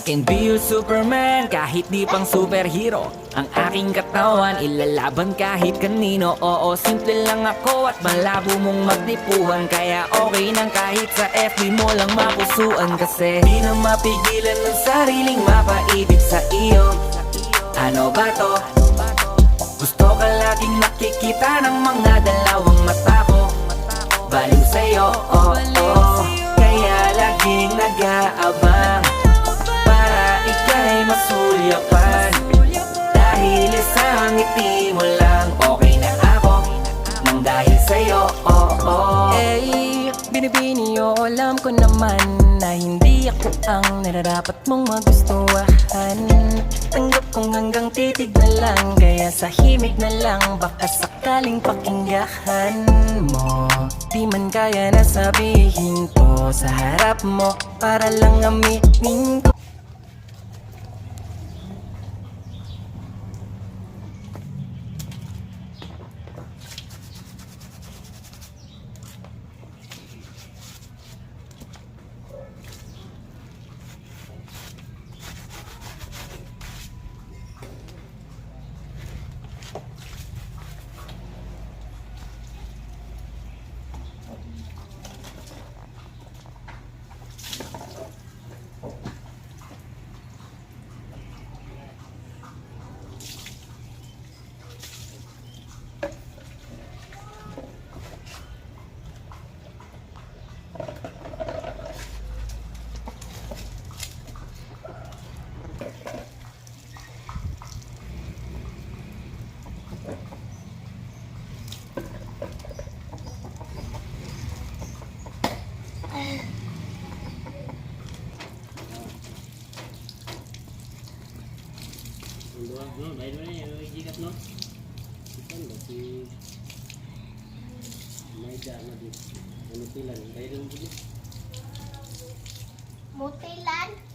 can be your Superman kahit di pang superhero. Ang aking katawan ilalaban kahit kanino. Oo, simple lang ako at malabo mong magtipuhan. Kaya okay nang kahit sa FB mo lang mapusuan. Kasi di na mapigilan ng sariling mapaibig sa iyo. Ano ba to? Gusto ka laging nakikita ng mga dalawang mata ko. Baliw sa'yo, oh, oh. Kaya laging nag-aabang para ika'y masulyapan. Dahil isang ngiti mo lang okay na ako nang dahil sa'yo, oh, oh. Eh, binibini o alam ko naman na hindi ako ang nararapat mong magustuhan. Tanggap kong hanggang titig na lang, kaya sa himig na lang baka sakaling pakinggan mo. Di man kaya na sabihin ko sa harap mo para lang aminin ko. No, dahil mo na yan, may gigat no? Ikan ba si Maida na din. Ano sila? Dahil lang din. Mutilan.